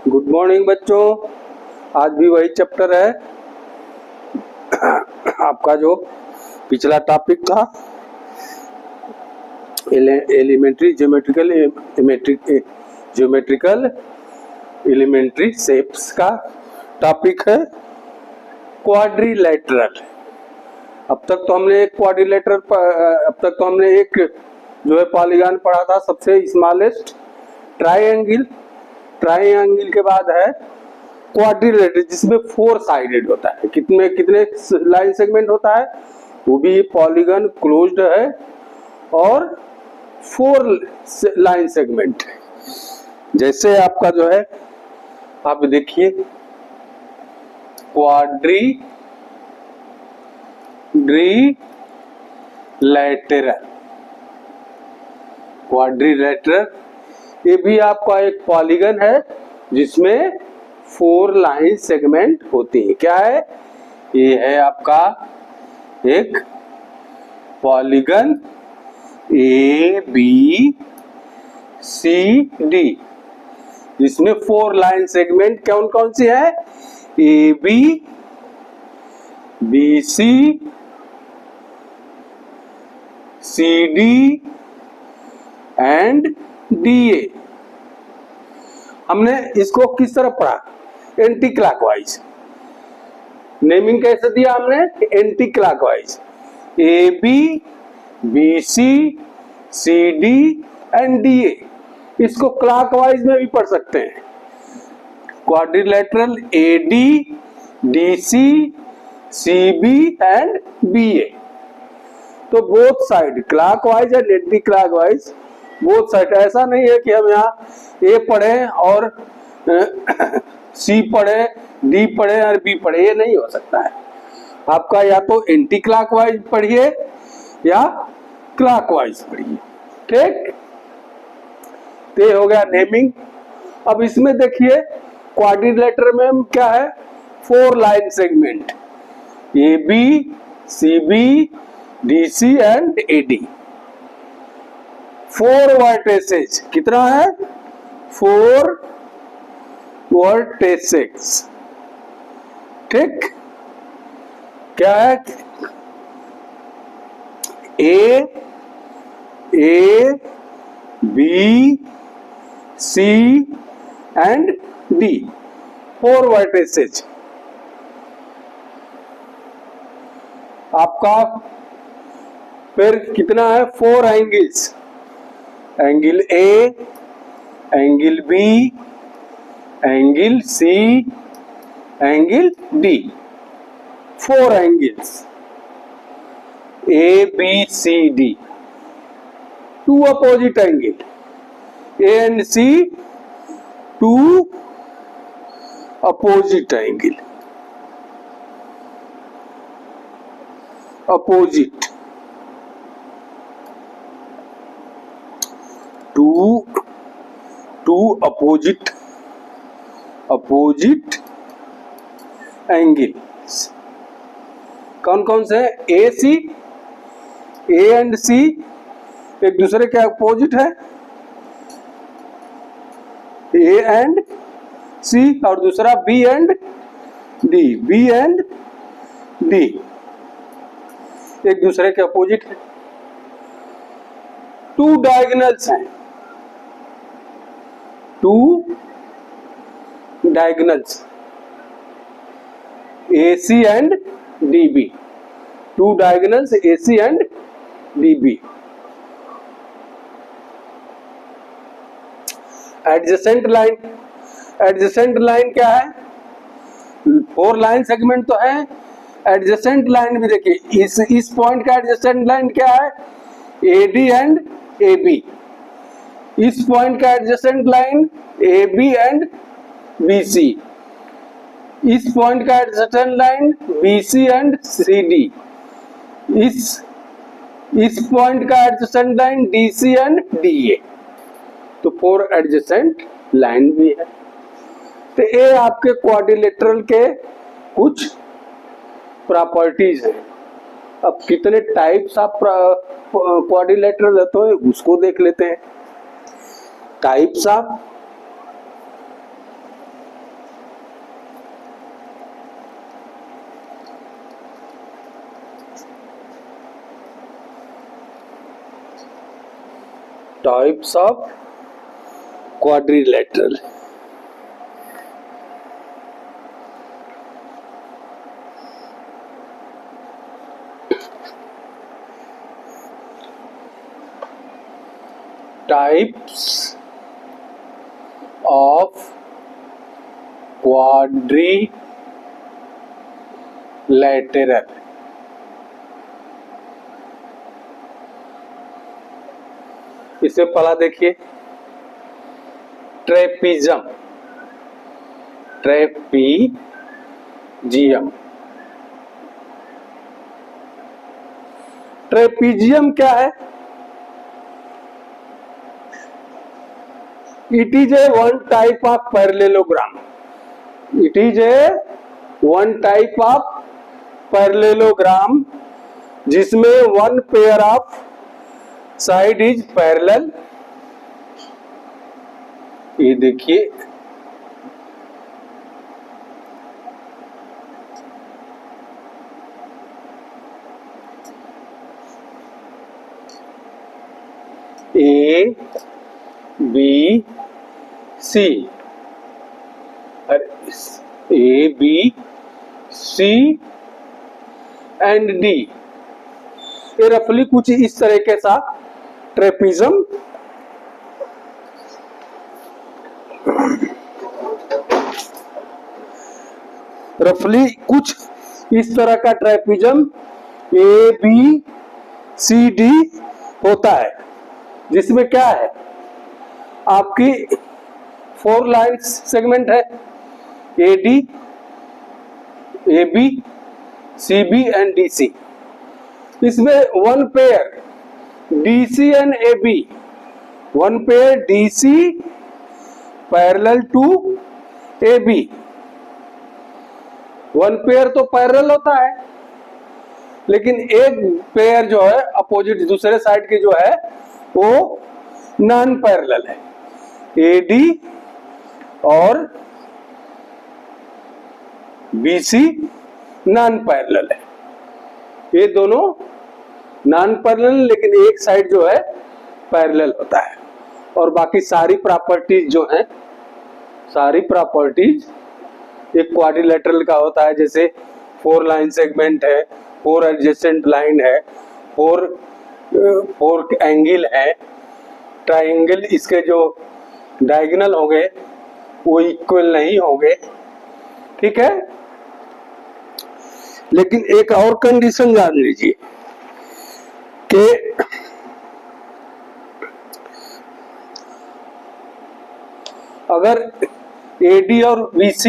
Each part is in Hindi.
गुड मॉर्निंग बच्चों। आज भी वही चैप्टर है आपका जो पिछला टॉपिक था एलिमेंट्री ज्योमेट्रिकल एलिमेंट्री शेप्स का टॉपिक है क्वाड्रिलेटरल। अब तक तो हमने एक जो है पॉलीगन पढ़ा था, सबसे स्मॉलेस्ट ट्राइंगल के बाद है क्वाड्रिलेटरल जिसमें 4 साइडेड होता है। कितने लाइन सेगमेंट होता है, वो भी पॉलीगन क्लोज्ड है और 4 लाइन सेगमेंट है। जैसे आपका जो है आप देखिए क्वाड्रिलेटरल ये भी आपका एक पॉलीगन है जिसमें 4 लाइन सेगमेंट होती है। क्या है ये? है आपका एक पॉलीगन ABCD जिसमें 4 लाइन सेगमेंट कौन कौन सी है? AB, BC, CD and DA। हमने इसको किस तरह पढ़ा? Anti clockwise. नेमिंग कैसे दिया हमने? Anti clockwise. AB, BC, CD and DA। इसको क्लॉकवाइज में भी पढ़ सकते हैं। Quadrilateral AD, DC, CB and BA। तो both side clockwise and anti clockwise both side. ऐसा नहीं है कि हम यहाँ A पढ़े और C पढ़े, D पढ़े और B पढ़े, ये नहीं हो सकता है। आपका या तो एंटी क्लॉकवाइज पढ़िए या क्लॉकवाइज पढ़िए। ठीक, तो ये हो गया नेमिंग। अब इसमें देखिए क्वाड्रिलेटरल में क्या है? 4 line segment AB, CB, DC and AD। 4 vertices. कितना है? 4 वर्टेसेस। ठीक, क्या है? A, B, C and D। 4 vertices. आपका फिर कितना है? 4 angles. Angle A, angle B, angle C, angle D। 4 angles ABCD। 2 opposite angle A and C, 2 opposite angle. Opposite 2 opposite angles कौन कौन से? A एंड C एक दूसरे के अपोजिट है। A एंड C और दूसरा B एंड D एक दूसरे के अपोजिट है। 2 डायगोनल्स हैं। 2 diagonals AC and DB। 2 diagonals AC and DB। Adjacent line क्या है? 4 लाइन सेगमेंट तो है। एडजेसेंट लाइन भी देखिए, इस पॉइंट का एडजेसेंट लाइन क्या है? AD and AB। इस पॉइंट का adjacent line AB and BC। इस पॉइंट का adjacent line BC and CD। इस पॉइंट का adjacent line DC and DA। तो 4 एडजेसेंट लाइन भी है। तो ये आपके क्वाड्रिलेटरल के कुछ प्रॉपर्टीज हैं। अब कितने टाइप्स ऑफ क्वाड्रिलेटरल रहते हैं उसको देख लेते हैं। Types of types of quadrilateral. Types of quadrilateral. इससे पहला देखिए ट्रेपीजियम। ट्रेपीजियम, ट्रेपीजियम क्या है? It is a one type of parallelogram. It is a one type of parallelogram जिसमें one pair of side is parallel। ये देखिए A B C, A B C and D। ये रफली कुछ इस तरह के सा ट्रेपीजियम रफली कुछ इस तरह का trapezium A B C D होता है, जिसमें क्या है आपकी 4 लाइंस सेगमेंट है AD, AB, CB and DC। इसमें one pair DC and AB, one pair DC parallel to AB। One pair तो पैरेलल होता है, लेकिन एक पेयर जो है अपोजिट दूसरे साइड की जो है वो नॉन पैरेलल है। AD और BC नॉन पैरेलल है। ये दोनों नॉन पैरेलल, लेकिन एक साइड जो है पैरेलल होता है। और बाकी सारी प्रॉपर्टीज जो हैं, सारी प्रॉपर्टीज एक क्वाड्रिलेटरल का होता है, जैसे 4 लाइन सेगमेंट है, 4 एडजेसेंट लाइन है, 4 एंगल है, ट्राइंगल इसके जो डायगोनल होंगे वो इक्वल नहीं होंगे, ठीक है। लेकिन एक और कंडीशन जान लीजिए कि अगर AD और BC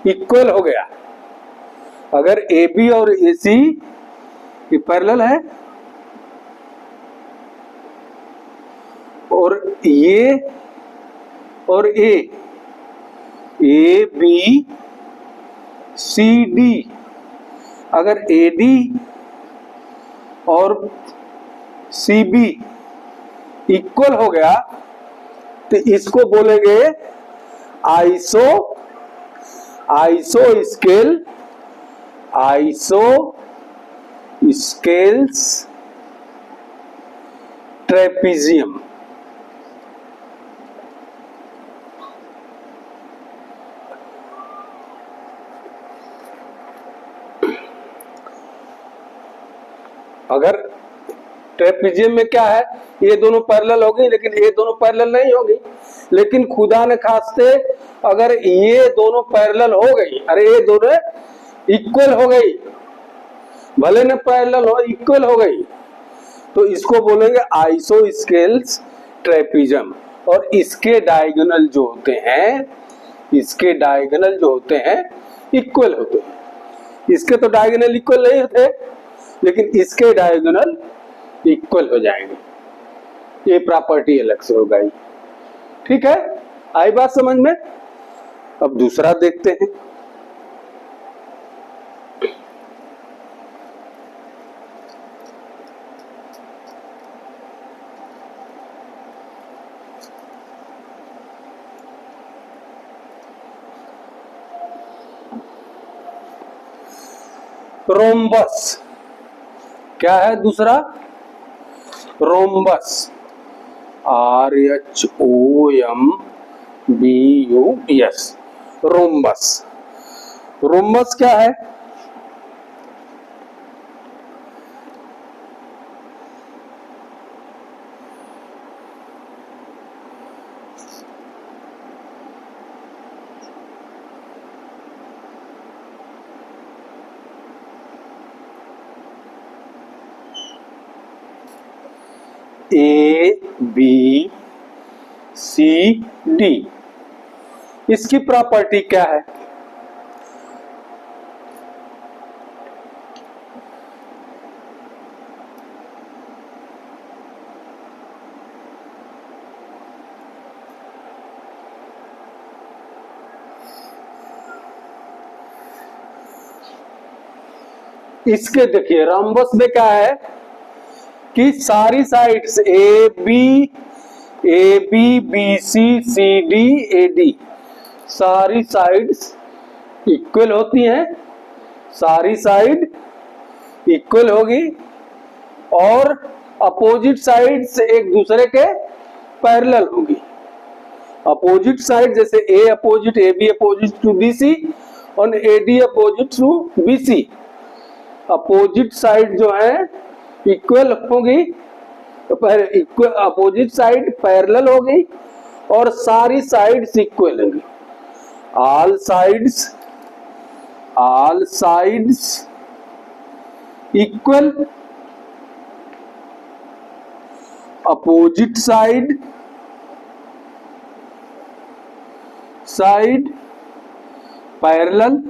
इक्वल हो गया, अगर AB और AC पैरेलल है और ये और ABCD अगर AD और CB इक्वल हो गया तो इसको बोलेंगे आइसोस्केल्स ट्रेपीजियम। अगर ट्रेपीजियम में क्या है, ये दोनों पैरेलल हो गई, लेकिन ये दोनों पैरेलल नहीं होगी। लेकिन खुदा ने खास्ते अगर ये दोनों पैरेलल हो गई, अरे ये दोनों इक्वल हो गई, भले न पैरेलल हो, इक्वल हो गई, तो इसको बोलेंगे आइसोस्केल्स ट्रेपीजियम। और इसके डायगोनल जो होते हैं, इसके डायगोनल जो होते हैं इक्वल होते हैं। इसके तो डायगोनल इक्वल नहीं होते, लेकिन इसके डायगोनल इक्वल हो जाएंगे। ये प्रॉपर्टी अलग से होगा, ठीक है। आई बात समझ में? अब दूसरा देखते हैं। रोम्बस क्या है? दूसरा रोम्बस। RHOMBUS, rhombus. रोम्बस क्या है? ABCD, इसकी प्रॉपर्टी क्या है? इसके देखिए रोम्बस में क्या है कि सारी sides AB, BC, CD, AD सारी साइड्स इक्वल होती हैं, सारी साइड इक्वल होगी और अपोजिट साइड्स एक दूसरे के पैरेलल होगी। अपोजिट साइड जैसे A opposite AB opposite to BC और AD opposite to BC, opposite side जो है इक्वल होगी, इक्वल अपोजिट साइड पैरेलल होगी और सारी साइड्स इक्वल होंगी। All sides equal, opposite side parallel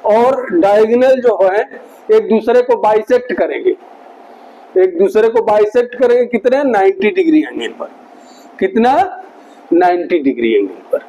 और डायगोनल जो है एक दूसरे को बाइसेक्ट करेंगे, एक दूसरे को बाइसेक्ट करेंगे कितने 90 डिग्री एंगल पर। कितना 90 डिग्री एंगल पर।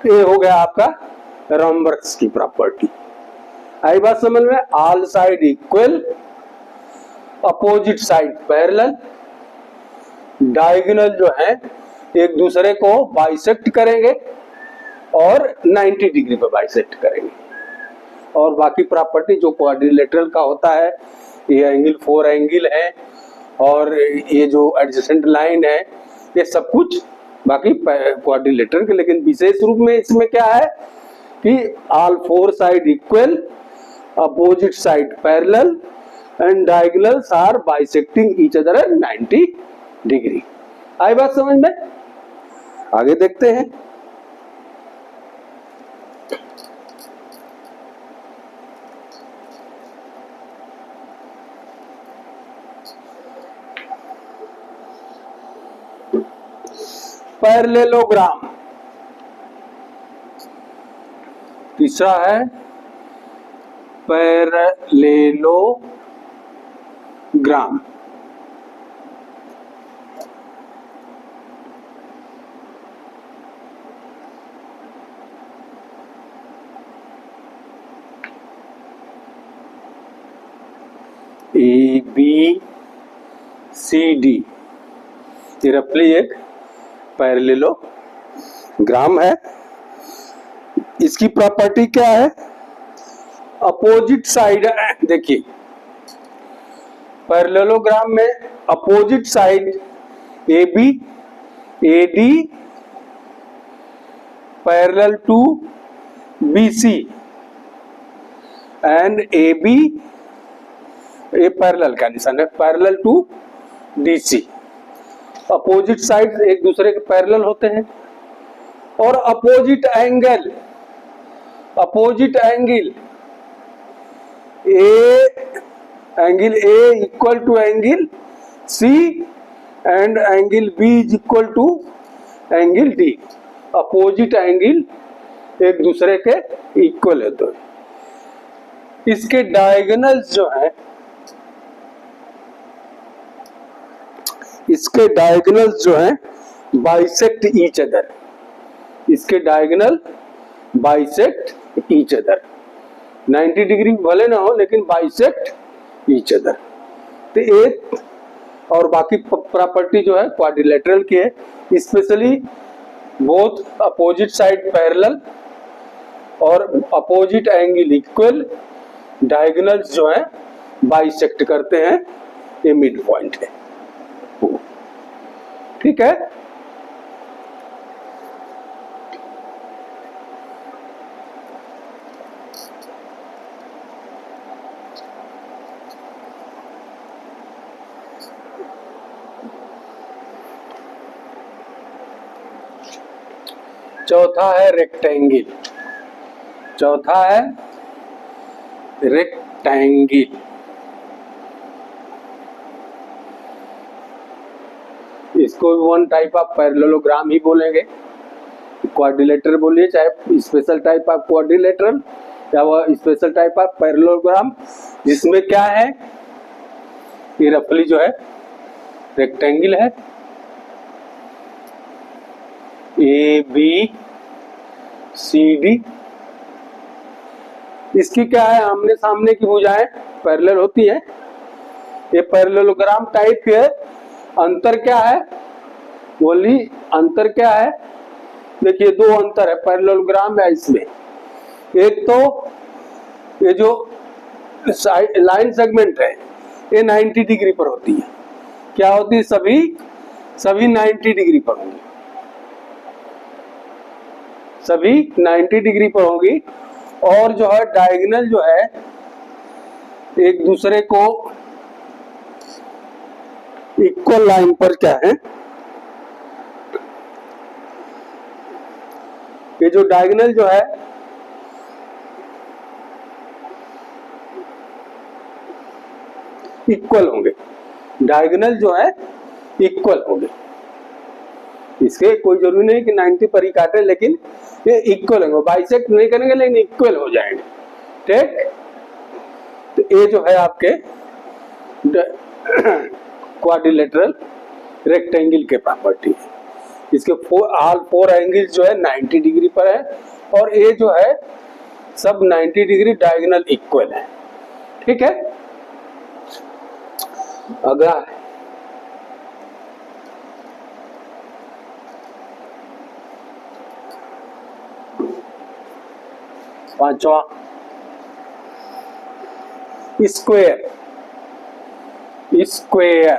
ये हो गया आपका रोम्बस की प्रॉपर्टी। आई बात समझ में? All side equal, opposite side parallel, diagonal जो है एक दूसरे को बाइसेक्ट करेंगे और 90 डिग्री पर बाइसेक्ट करेंगे। और बाकी प्रॉपर्टी जो क्वाड्रिलेटरल का होता है, ये एंगल 4 एंगल है और ये जो एडजेसेंट लाइन है, ये सब कुछ बाकी क्वाड्रिलेटरल के। लेकिन विशेष रूप में इसमें क्या है कि all 4 side equal, opposite side parallel and diagonals are bisecting each other at 90 degree. आई बात समझ में? आगे देखते हैं। पैरेललोग्राम, तीसरा है पैरेललोग्राम। ABCD रफली एक पैरेललोग्राम है। इसकी प्रॉपर्टी क्या है? अपोजिट साइड, देखिए पैरेललोग्राम में opposite side AB AD parallel to BC and AB, ये पैरेलल का निशान है, parallel to DC। Opposite side एक दूसरे के पैरेलल होते हैं और opposite angle angle A equal to angle C and angle B is equal to angle D। Opposite angle एक दूसरे के इक्वल है। तो इसके डायगोनल्स जो है, इसके डायगोनल्स जो है बाइसेक्ट ईच अदर, इसके diagonal bisect each other. 90 degree भले ना हो लेकिन बाइसेक्ट ईच अदर। तो एक और बाकी प्रॉपर्टी जो है क्वाड्रिलेटरल की है, specially both opposite side parallel और अपोजिट एंगल इक्वल, डायगोनल्स जो है बाइसेक्ट करते हैं, ये मिड पॉइंट है। ठीक है, चौथा है रेक्टेंगल। चौथा है रेक्टेंगल। इसको वन टाइप ऑफ पैरेललोग्राम ही बोलेंगे, क्वाड्रिलेटरल बोलिए, चाहे स्पेशल टाइप ऑफ क्वाड्रिलेटरल या वह स्पेशल टाइप ऑफ पैरेललोग्राम, जिसमें क्या है, ये रफली जो है रेक्टेंगल है, ए बी सी डी। इसकी क्या है, आमने सामने की भुजाएं पैरेलल होती है, ये पैरेललोग्राम टाइप है। अंतर क्या है, बोली अंतर क्या है, देखिए दो अंतर है पैरेललोग्राम है इसमें। एक तो ये जो लाइन सेगमेंट है ये 90 डिग्री पर होती है, क्या होती है, सभी 90 डिग्री पर होंगी, सभी 90 डिग्री पर होगी। और जो है डायगोनल जो है एक दूसरे को इक्वल लाइन पर क्या है, ये जो डायगोनल जो है इक्वल होंगे, डायगोनल जो है इक्वल होंगे। इसके कोई जरूरी नहीं कि 90 पर ही काटे, लेकिन ये इक्वल होंगे, बाइसेक्ट नहीं करेंगे लेकिन इक्वल हो जाएंगे। ठीक, तो ये जो है आपके क्वाड्रिलेटरल रेक्टेंगल के प्रॉपर्टी है। इसके ऑल फोर एंगल जो है 90 डिग्री पर है, और ये जो है सब 90 डिग्री डायगोनल इक्वल है। ठीक है, अगला है पांचवा, स्क्वायर। स्क्वायर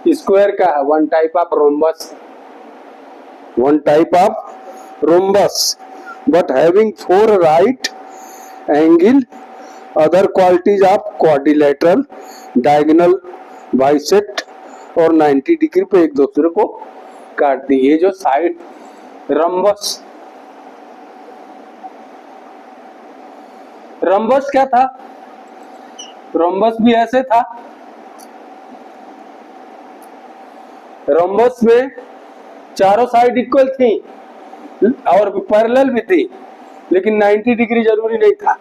स्क्वायर का है one type of rhombus, one type of rhombus but having four right angle, other qualities of quadrilateral, diagonal, bisect और 90 डिग्री पे एक दूसरे को काटती है। ये जो साइड रम्बस, रम्बस क्या था, रोम्बस भी ऐसे था, रोम्बस में चारों साइड इक्वल थी और पैरेलल भी थी, लेकिन 90 डिग्री जरूरी नहीं था।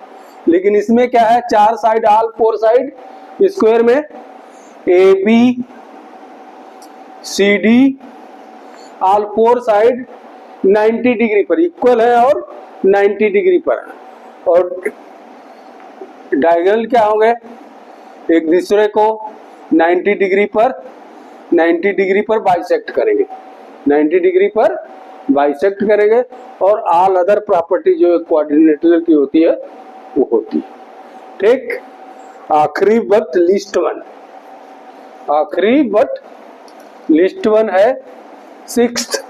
लेकिन इसमें क्या है, चार side, all four side square में A B C D all four side 90 degree पर इक्वल है और 90 डिग्री पर है। और डायगोनल क्या होंगे, एक दूसरे को 90 डिग्री पर बाइसेक्ट करेंगे, 90 डिग्री पर बाइसेक्ट करेंगे। और ऑल अदर प्रॉपर्टी जो क्वाड्रिलेटरल की होती है वो होती है। ठीक, आखिरी बट लिस्ट वन, आखिरी बट लिस्ट वन है sixth,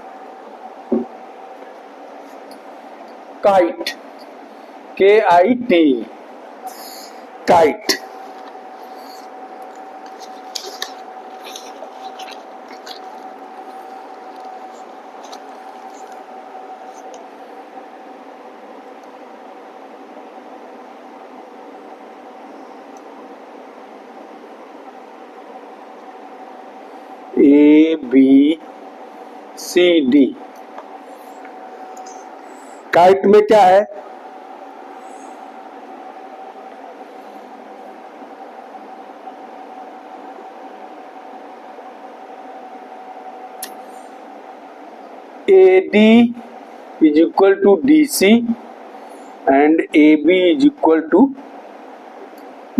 kite, KIT, kite. ABCD, kite में क्या है, AD is equal to DC and AB is equal to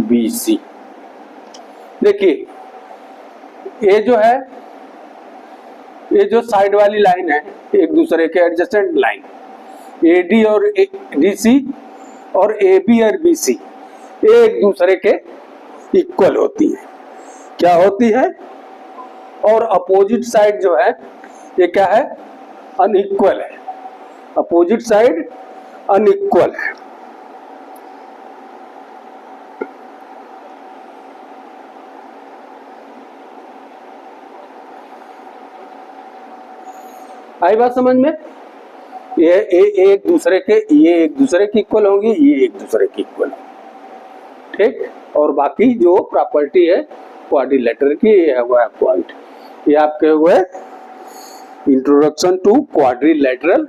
BC। देखिए ये जो है, ये जो साइड वाली लाइन है एक दूसरे के एडजेसेंट लाइन, AD और DC और AB और BC, एक दूसरे के इक्वल होती है। क्या होती है? और अपोजिट साइड जो है ये क्या है? अनइक्वल है। अपोजिट साइड अनइक्वल है। आई बात समझ में? ये एक दूसरे की इक्वल होंगी, ये एक दूसरे की इक्वल, ठीक। और बाकी जो प्रॉपर्टी है क्वाड्रिलेटरल की, ये है वो पॉइंट। ये आपके हुए इंट्रोडक्शन टू क्वाड्रिलेटरल